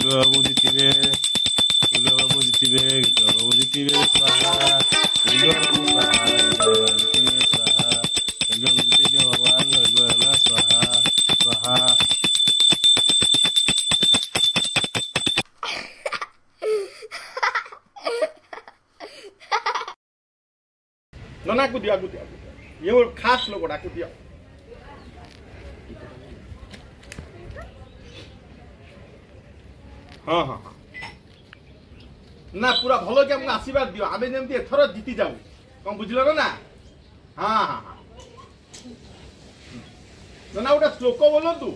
बाबू जीतिबे बाबू जीतिबे बाबू जीतिबे स्वाहा बाबू स्वाहा जीतिबे स्वाहा बाबू जीतिबे भगवान ना स्वाहा स्वाहा नना को दिया ये वो खास लोग को दिया हाँ हाँ हाँ ना पूरा भलो के हमको आशीर्वाद दियो आमे जेमती एथर जीति जाऊ कौन बुझलो ना हाँ हाँ हाँ नना उटा श्लोक बोलो तू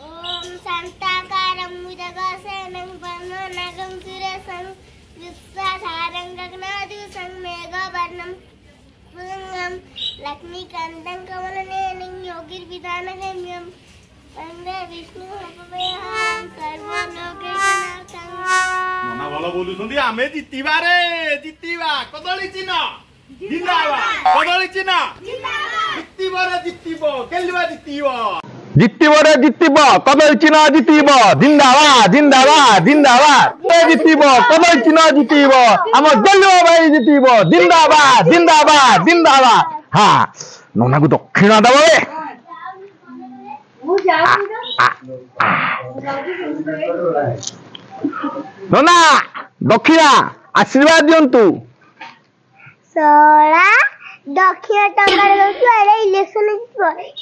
ओम शांताकारं मुदगसेनं वन्दनागं सुरेशं विश्वाधारं गगनाद्युषं मेघवर्णं पुंगं लक्ष्मीकान्तं कमलनयनं योगिर्विधानगम्यं वन्दे विष्णुभवभयं सर्वलोकैकनाथं। नना भलो बोलुछंती आमे जितिबा रे जितिबा कदली चिन्ह जिंदाबाद कदली चिन्ह जिंदाबाद जितिबो रे जितिबो केलवा जितिबो जितिबो रे जितिबो कदली चिन्ह जितिबो जिंदाबाद जिंदाबाद जिंदाबाद जितिबो कदली चिन्ह जितिबो हम गेलवा भाई जितिबो जिंदाबाद जिंदाबाद जिंदाबाद। हाँ नना को दक्षिण दबो रे नना दक्षिणा आशीर्वाद दियंतु सोळा दक्षिण टंकार दउछु अरे इलेक्शन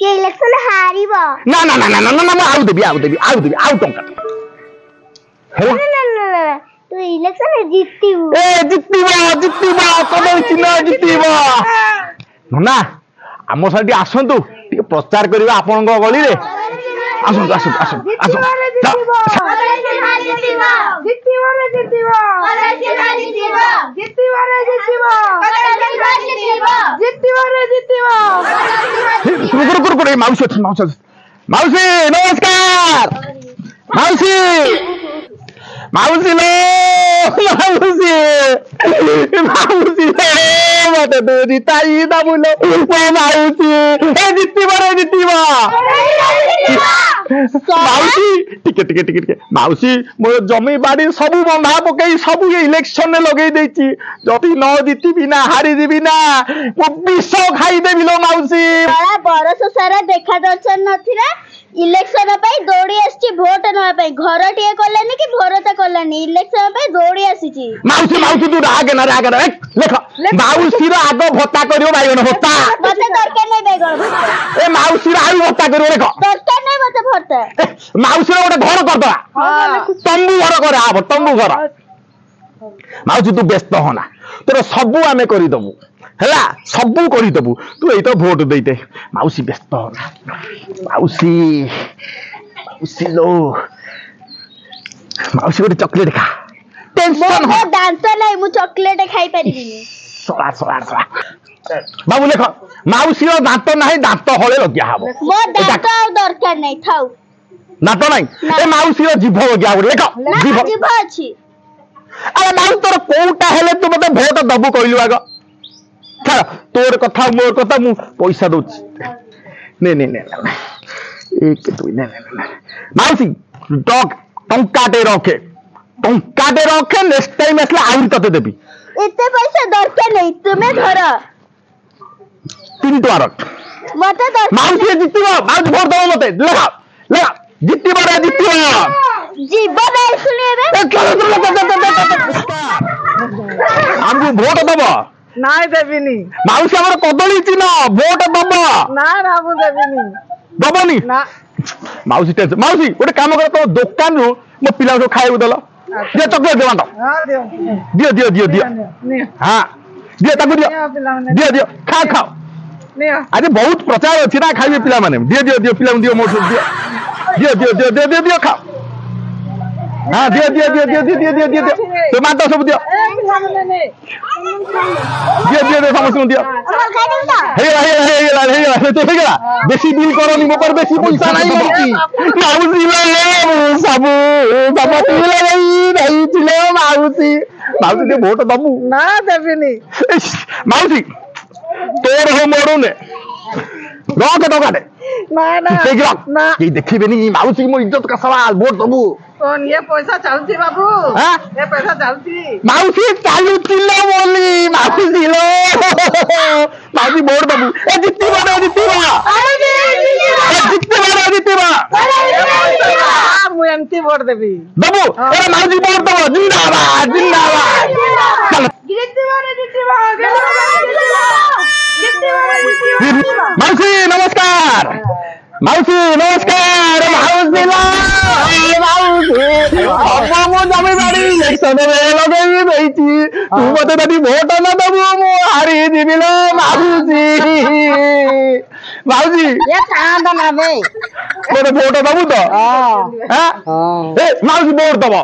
ये इलेक्शन हारिबो ना ना ना ना ना ना आउ देबी आउ टंका ना ना ना तू इलेक्शन जीतिबो ए जितिबो कदली चिन्ह जितिबो नना आम साथी आसतु प्रचार करवा आपण गली रे आसतु आसतु आसतु माउसी माउसी नमस्कार माउसी माउसी लो माउसी माउसी मत तो जिताई ना बोलो माउसी ए जितिबो माउसी टिके टिके टिके टिके माउसी मोर जमी बाड़ी सब बंधा पकई सब इलेक्शन में लगे देची जति न जितिबी ना हारी जीबी ना वो विष खाई देबी लो माउसी बड़ा बरस सारा देखा दर्शन नथिरा इलेक्शन पे दौड़ी आसी भोट नवा पे घर टिए कलानी कि भोरत कलानी इलेक्शन पे दौड़ी आसी माउसी माउसी तू राग ना लेख माउसी रो आगो भत्ता करियो बाइगन भत्ता मते दरकार नै बैगन भत्ता ए माउसी रो आगो भत्ता करियो लेख दरकार नै मते भत्ता माउसी रो गोटे घर कर दवा तंबू घर कर आब तंबू घर माउसी तू व्यस्त होना तोर सबु आमे करि दबु हैला सबु करि दबु तू एई तो वोट देते माउसी व्यस्त होना माउसी माउसी लो माउसी गोटे चॉकलेट खा टेंशन मो दांत नै मु चॉकलेट खाई परिबिनी सोला सोला सोला बाबू लेख माउसी रो दांत नाही दांत हळे लगिया हबो मो दांत दरकार नै थाउ दांत नाही ए माउसी रो जीभ लगिया लेख जीभ अछि अरे माउसी तोर कोउटा हेले तू मते वोट दबु कइलु आगो छाड़ तोर कथा मोर कथा मु पैसा दोछि ने ने ने एक दुई ने ने माउसी डॉग टंकाटे रखे नेक्स्ट टाइम असले आउर तते देबी एते पैसा दरकार नै तुमे धर 3 टका मते दर माउसी जितिबो माउसी वोट दबो मते लगा लगा जितिबो रे जितिबो जीवन सुनेबे हमको वोट दबो नाय देबिनी माउसी हमर कदली चिन्ह वोट दबो ना रामु देबिनी दबोनी ना माउसी टेंशन माउसी गोटे काम कर तो दुकान रु मो पिला को खाइबो देलो जे चॉकलेट देवा तो हां दियो दियो दियो दियो हां दियो ताकू दियो दियो दियो खा खाओ आज बहुत प्रचार अछि ना खाइबे पिला माने दियो दियो दियो पिला दियो मोर दियो दियो दियो दियो दियो दियो खा हां दियो दियो दियो दियो दियो दियो दियो टमाटर सब दियो दियो दियो दियो समस्त दियो हे तो हे गला बेसी बिल करनी मो पर बेसी पैसा नाही मोची माउसी ले सब पिला नहीं चिले माउसी माउसी के वोट दबु ना देबिनी माउसी तोर हो मोरू ने रॉक दे ना ना ना ये देखिबेनी माउसी मो इज्जत का सवाल वोट दबु कौन ये पैसा चलती बाबू हाँ? ये पैसा चलती माउसी चालू चिल्ला बोली माउसी लो माउसी बोर्ड बाबू ए जितनी बार जितनी बार ମୁଁ ଏମିତି ଭୋଟ ଦେବି बाबू ए माउसी बोर्ड दबो जिंदाबाद जिंदाबाद चलो माउसी नमस्कार माउसी नमस्कार माउसी माउसी मो जमी बाड़ी इलेक्शन लगे तू मत भोट न दबू मु हारी जीवी लो माउसी माउसी ये चांद ना बे मोटे भोट दबू तो ए माउसी भोट दब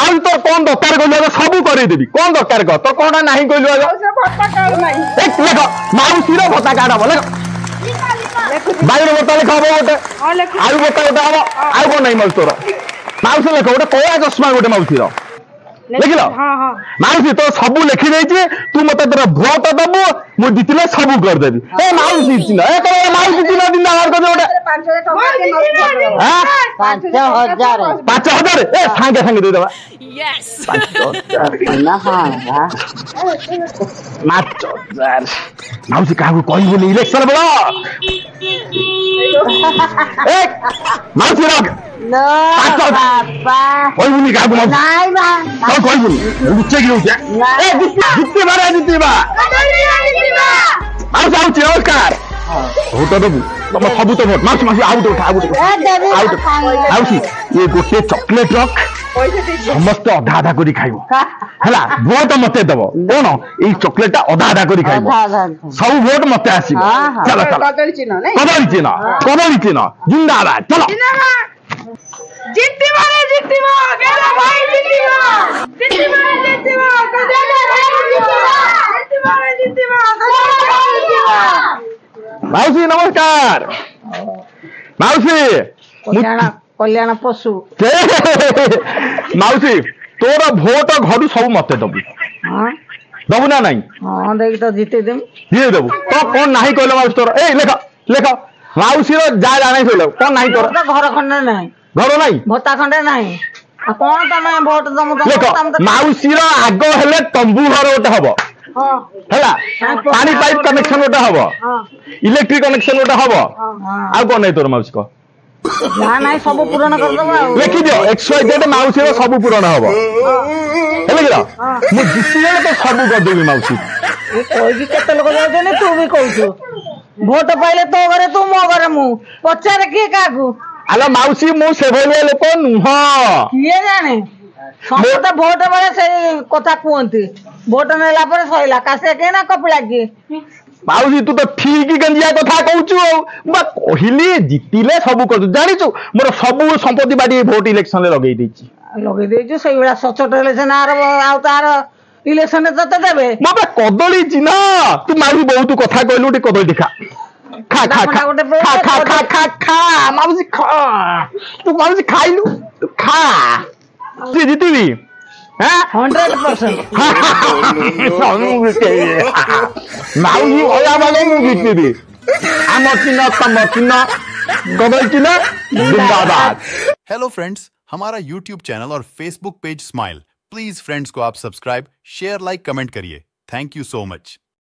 माउसी तो कौन दरकार कहलु सब करदेवी कौन दरकार कह तो कौन ना कहलु लेख माउसी भत्ता कार्ड हम लेख बाइर भत्ता लेख हम गोटे आयु भत्ता गोटे हम आउ कौन नहीं माउसी तोर माउसी लेख गोटे कला चश्मा गोटे माउसी लिखिल माउसी तो सब लिखी देछि तू मत तोर भोट दबु मु जितले सब करदेवी ए माउसी चिन्ह ए तो माउसी चिन्ह दिन आर कर गोटे 5000 ए सांगे सांगे दे देबा Yes. 5000 माउसी काहू कहबुनी इलेक्शन बेला ए माउसी रख लो बाबा कहबुनी काहू माउसी नाइ बा तो कहबुनी उच्चे की होते ए जितने बा माउसी आउची नमस्कार भोट देबू तुम सब तो भोट माउसी माउसी आउट माउसी ये गोटे चॉकलेट रख समस्त अधा अधा करी खाइबो हैला भोट मते दबो कोन ई चॉकलेट अधा अधा करी खाइबो सब भोट मते आसीबो चलो चलो कदली चिन्ह जिंदाबाद चलो जितवा गेला भाई जितवा कदले जितवा माउसी नमस्कार माउसी कल्याण पशु माउसी तोर भोट घर सब मते दबु दबु ना नहीं हाँ देख तो जीते देम ये दबु तो कौन नहीं कहलो माउसी तोर ए लेख माउसी रो जा जाने कहलो कौन नहीं तोर घर खंडे नहीं घर नहीं भत्ता खंडे नहीं कौन तमे भोट दम लेख माउसी रो आगो हेले तंबू घर गोटे हबो हैला पानी पाइप कनेक्शन गोटे हबो इलेक्ट्रिक कनेक्शन गोटे हबो आ कोन नहीं तोर माउसी को ना नहीं सब पूर्ण कर दबा लिखि दियो XYZ माउसी रो सब पूर्ण हबो हेले गिरा मु जितिले तो सब कर देबी माउसी ये कोई भी केते लोग जाते तू भी कहू भोट पाइले तो घरे तू मो घरे मु पचारे के काकू आलो माउसी मु से भलिया लोक नुह किए जाने समस्त भोट बेले से कथा कहती भोट नेला पर सइला कासे के ना कपिला के माउसी तू तो ठीक गंजिया कथा कहूचु बा कहिली जितिले सब कर जानिचु मोर सब संपत्ति बाडी भोट इलेक्शन ले लगेई देछि लगे देछु सही बेला सचोट इलेक्शन आउ तार इलेक्शन तते देबे बाबा कदली चिना तू माउसी बहुत कथा कहलु टी कदली देखा खा खा खा खा खा खा खा खा माउसी खा तू माउसी खाइलु तू खा तू जीतीबी हैं 100% माउसी ओया वाले मु जीतीबी आम चिन्ह तम चिन्ह कदली चिन्ह जिंदाबाद। हेलो फ्रेंड्स, हमारा यूट्यूब चैनल और Facebook page smile, please friends को आप सब्सक्राइब, शेयर, लाइक, कमेंट करिए। Thank you so much.